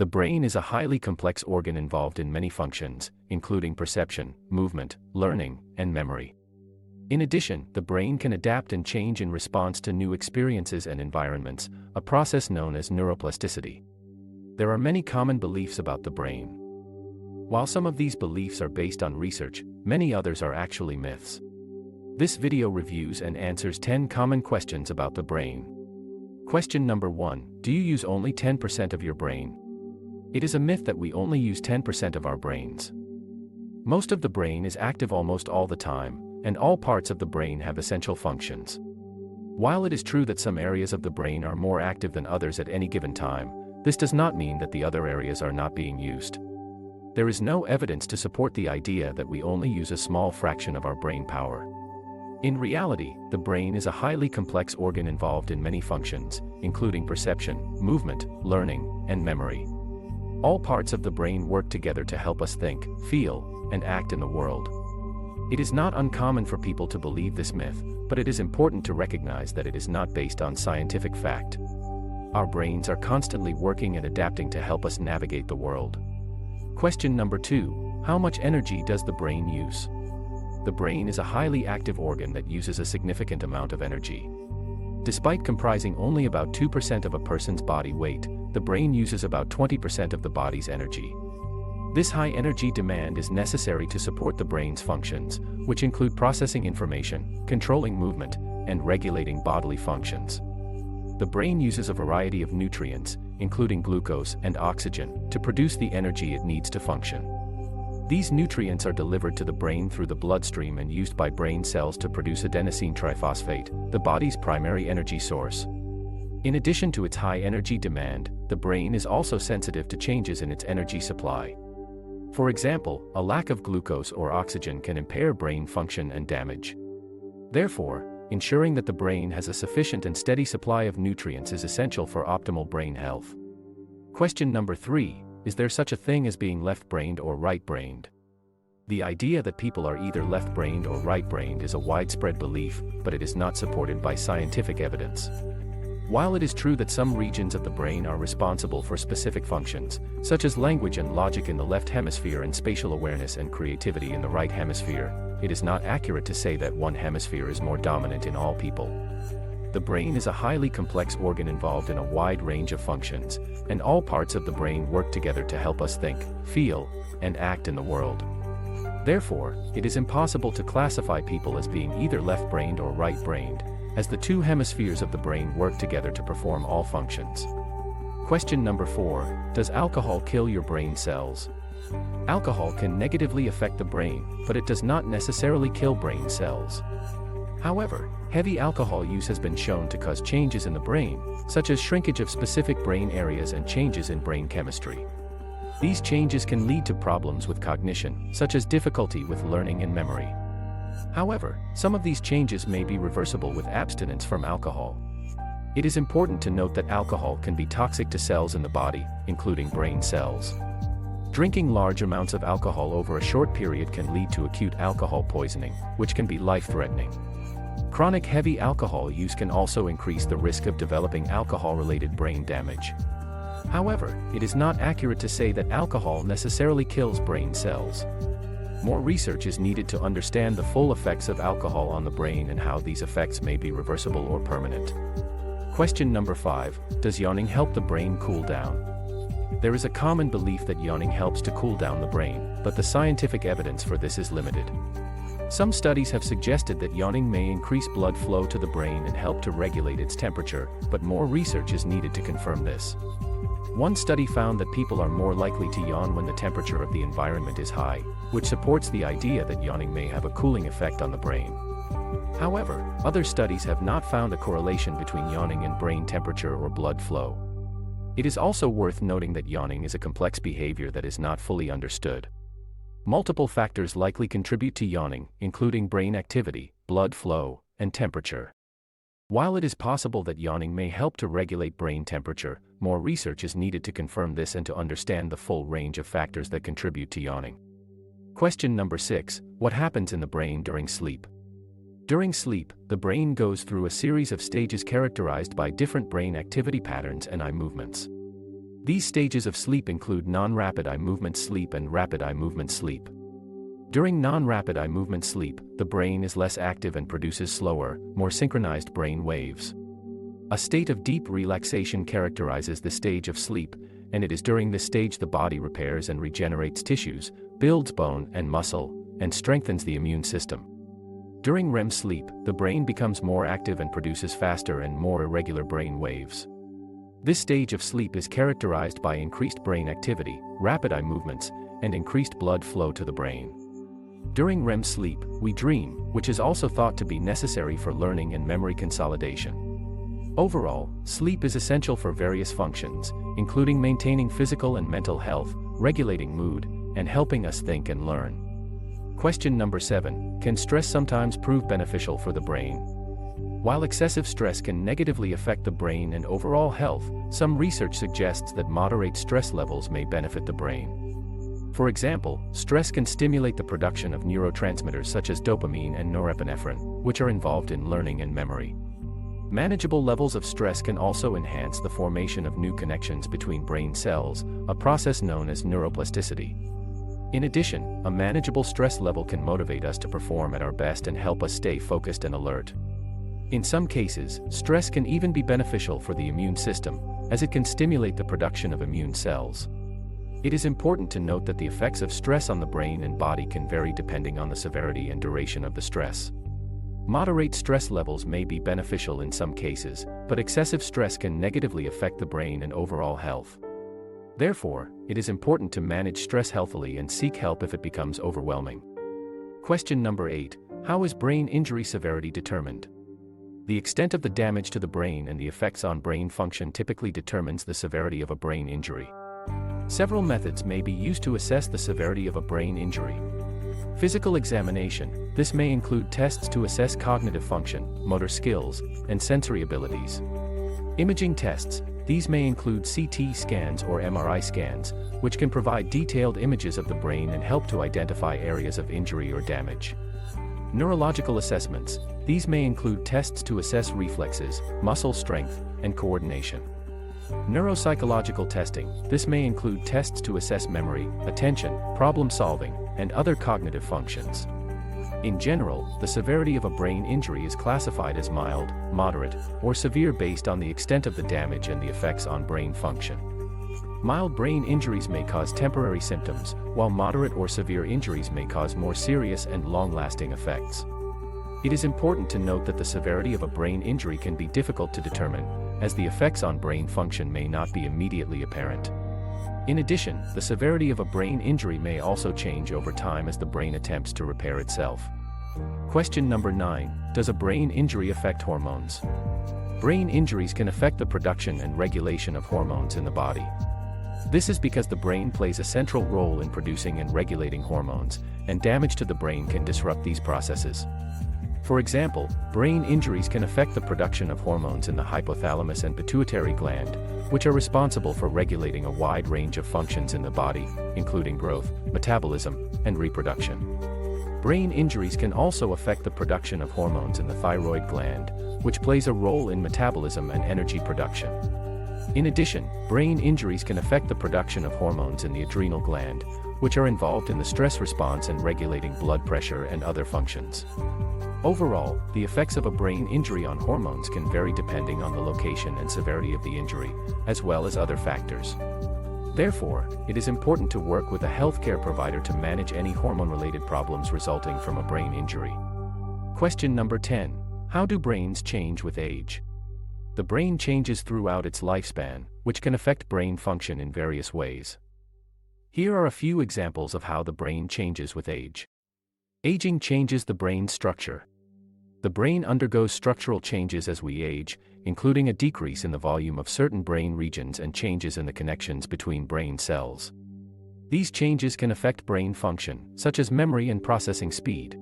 The brain is a highly complex organ involved in many functions, including perception, movement, learning, and memory. In addition, the brain can adapt and change in response to new experiences and environments, a process known as neuroplasticity. There are many common beliefs about the brain. While some of these beliefs are based on research, many others are actually myths. This video reviews and answers 10 common questions about the brain. Question number 1. Do you use only 10% of your brain? It is a myth that we only use 10% of our brains. Most of the brain is active almost all the time, and all parts of the brain have essential functions. While it is true that some areas of the brain are more active than others at any given time, this does not mean that the other areas are not being used. There is no evidence to support the idea that we only use a small fraction of our brain power. In reality, the brain is a highly complex organ involved in many functions, including perception, movement, learning, and memory. All parts of the brain work together to help us think, feel, and act in the world. It is not uncommon for people to believe this myth, but it is important to recognize that it is not based on scientific fact. Our brains are constantly working and adapting to help us navigate the world. Question number 2. How much energy does the brain use? The brain is a highly active organ that uses a significant amount of energy. Despite comprising only about 2% of a person's body weight, the brain uses about 20% of the body's energy. This high energy demand is necessary to support the brain's functions, which include processing information, controlling movement, and regulating bodily functions. The brain uses a variety of nutrients, including glucose and oxygen, to produce the energy it needs to function. These nutrients are delivered to the brain through the bloodstream and used by brain cells to produce adenosine triphosphate, the body's primary energy source. In addition to its high energy demand, the brain is also sensitive to changes in its energy supply. For example, a lack of glucose or oxygen can impair brain function and damage. Therefore, ensuring that the brain has a sufficient and steady supply of nutrients is essential for optimal brain health. Question number 3. Is there such a thing as being left-brained or right-brained? The idea that people are either left-brained or right-brained is a widespread belief, but it is not supported by scientific evidence. While it is true that some regions of the brain are responsible for specific functions, such as language and logic in the left hemisphere and spatial awareness and creativity in the right hemisphere, it is not accurate to say that one hemisphere is more dominant in all people. The brain is a highly complex organ involved in a wide range of functions, and all parts of the brain work together to help us think, feel, and act in the world. Therefore, it is impossible to classify people as being either left-brained or right-brained, as the two hemispheres of the brain work together to perform all functions. Question number 4. Does alcohol kill your brain cells? Alcohol can negatively affect the brain, but it does not necessarily kill brain cells. However, heavy alcohol use has been shown to cause changes in the brain, such as shrinkage of specific brain areas and changes in brain chemistry. These changes can lead to problems with cognition, such as difficulty with learning and memory. However, some of these changes may be reversible with abstinence from alcohol. It is important to note that alcohol can be toxic to cells in the body, including brain cells. Drinking large amounts of alcohol over a short period can lead to acute alcohol poisoning, which can be life-threatening. Chronic heavy alcohol use can also increase the risk of developing alcohol-related brain damage. However, it is not accurate to say that alcohol necessarily kills brain cells. More research is needed to understand the full effects of alcohol on the brain and how these effects may be reversible or permanent. Question number 5. Does yawning help the brain cool down? There is a common belief that yawning helps to cool down the brain, but the scientific evidence for this is limited. Some studies have suggested that yawning may increase blood flow to the brain and help to regulate its temperature, but more research is needed to confirm this. One study found that people are more likely to yawn when the temperature of the environment is high, which supports the idea that yawning may have a cooling effect on the brain. However, other studies have not found a correlation between yawning and brain temperature or blood flow. It is also worth noting that yawning is a complex behavior that is not fully understood. Multiple factors likely contribute to yawning, including brain activity, blood flow, and temperature. While it is possible that yawning may help to regulate brain temperature, more research is needed to confirm this and to understand the full range of factors that contribute to yawning. Question number 6. What happens in the brain during sleep? During sleep, the brain goes through a series of stages characterized by different brain activity patterns and eye movements. These stages of sleep include non-rapid eye movement sleep and rapid eye movement sleep. During non-rapid eye movement sleep, the brain is less active and produces slower, more synchronized brain waves. A state of deep relaxation characterizes the stage of sleep, and it is during this stage the body repairs and regenerates tissues, builds bone and muscle, and strengthens the immune system. During REM sleep, the brain becomes more active and produces faster and more irregular brain waves. This stage of sleep is characterized by increased brain activity, rapid eye movements, and increased blood flow to the brain. During REM sleep, we dream, which is also thought to be necessary for learning and memory consolidation. Overall, sleep is essential for various functions, including maintaining physical and mental health, regulating mood, and helping us think and learn. Question number 7. Can stress sometimes prove beneficial for the brain? While excessive stress can negatively affect the brain and overall health, some research suggests that moderate stress levels may benefit the brain. For example, stress can stimulate the production of neurotransmitters such as dopamine and norepinephrine, which are involved in learning and memory. Manageable levels of stress can also enhance the formation of new connections between brain cells, a process known as neuroplasticity. In addition, a manageable stress level can motivate us to perform at our best and help us stay focused and alert. In some cases, stress can even be beneficial for the immune system, as it can stimulate the production of immune cells. It is important to note that the effects of stress on the brain and body can vary depending on the severity and duration of the stress. Moderate stress levels may be beneficial in some cases, but excessive stress can negatively affect the brain and overall health. Therefore, it is important to manage stress healthily and seek help if it becomes overwhelming. Question number 8. How is brain injury severity determined? The extent of the damage to the brain and the effects on brain function typically determines the severity of a brain injury. Several methods may be used to assess the severity of a brain injury. Physical examination. This may include tests to assess cognitive function, motor skills, and sensory abilities. Imaging tests. These may include CT scans or MRI scans, which can provide detailed images of the brain and help to identify areas of injury or damage. Neurological assessments. These may include tests to assess reflexes, muscle strength, and coordination. Neuropsychological testing. This may include tests to assess memory, attention, problem solving, and other cognitive functions. In general, the severity of a brain injury is classified as mild, moderate, or severe based on the extent of the damage and the effects on brain function. Mild brain injuries may cause temporary symptoms, while moderate or severe injuries may cause more serious and long-lasting effects. It is important to note that the severity of a brain injury can be difficult to determine, as the effects on brain function may not be immediately apparent. In addition, the severity of a brain injury may also change over time as the brain attempts to repair itself. Question number 9. Does a brain injury affect hormones? Brain injuries can affect the production and regulation of hormones in the body. This is because the brain plays a central role in producing and regulating hormones, and damage to the brain can disrupt these processes. For example, brain injuries can affect the production of hormones in the hypothalamus and pituitary gland, which are responsible for regulating a wide range of functions in the body, including growth, metabolism, and reproduction. Brain injuries can also affect the production of hormones in the thyroid gland, which plays a role in metabolism and energy production. In addition, brain injuries can affect the production of hormones in the adrenal gland, which are involved in the stress response and regulating blood pressure and other functions. Overall, the effects of a brain injury on hormones can vary depending on the location and severity of the injury, as well as other factors. Therefore, it is important to work with a healthcare provider to manage any hormone-related problems resulting from a brain injury. Question number 10. How do brains change with age? The brain changes throughout its lifespan, which can affect brain function in various ways. Here are a few examples of how the brain changes with age. Aging changes the brain's structure. The brain undergoes structural changes as we age, including a decrease in the volume of certain brain regions and changes in the connections between brain cells. These changes can affect brain function, such as memory and processing speed.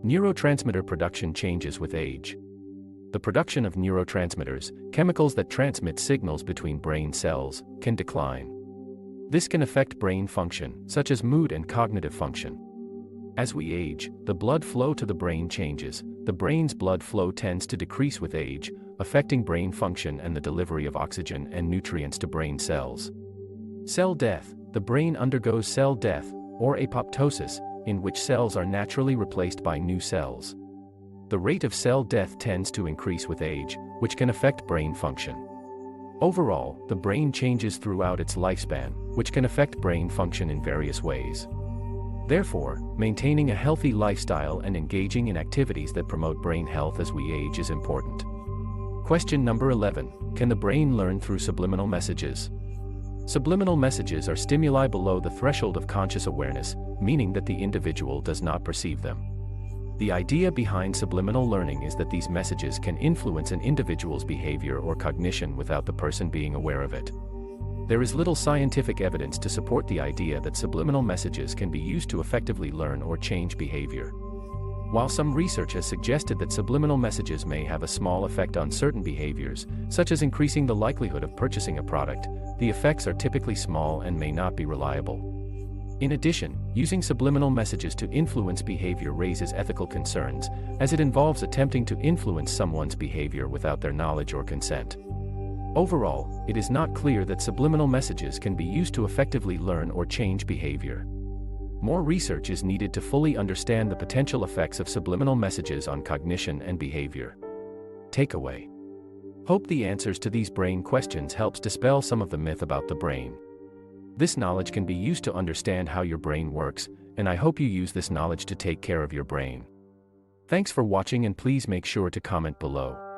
Neurotransmitter production changes with age. The production of neurotransmitters, chemicals that transmit signals between brain cells, can decline. This can affect brain function, such as mood and cognitive function. As we age, the blood flow to the brain changes. The brain's blood flow tends to decrease with age, affecting brain function and the delivery of oxygen and nutrients to brain cells. Cell death. The brain undergoes cell death, or apoptosis, in which cells are naturally replaced by new cells. The rate of cell death tends to increase with age, which can affect brain function. Overall, the brain changes throughout its lifespan, which can affect brain function in various ways. Therefore, maintaining a healthy lifestyle and engaging in activities that promote brain health as we age is important. Question number 11. Can the brain learn through subliminal messages? Subliminal messages are stimuli below the threshold of conscious awareness, meaning that the individual does not perceive them. The idea behind subliminal learning is that these messages can influence an individual's behavior or cognition without the person being aware of it. There is little scientific evidence to support the idea that subliminal messages can be used to effectively learn or change behavior. While some research has suggested that subliminal messages may have a small effect on certain behaviors, such as increasing the likelihood of purchasing a product, the effects are typically small and may not be reliable. In addition, using subliminal messages to influence behavior raises ethical concerns, as it involves attempting to influence someone's behavior without their knowledge or consent. Overall, it is not clear that subliminal messages can be used to effectively learn or change behavior. More research is needed to fully understand the potential effects of subliminal messages on cognition and behavior. Takeaway. Hope the answers to these brain questions helps dispel some of the myth about the brain. This knowledge can be used to understand how your brain works, and I hope you use this knowledge to take care of your brain. Thanks for watching, and please make sure to comment below.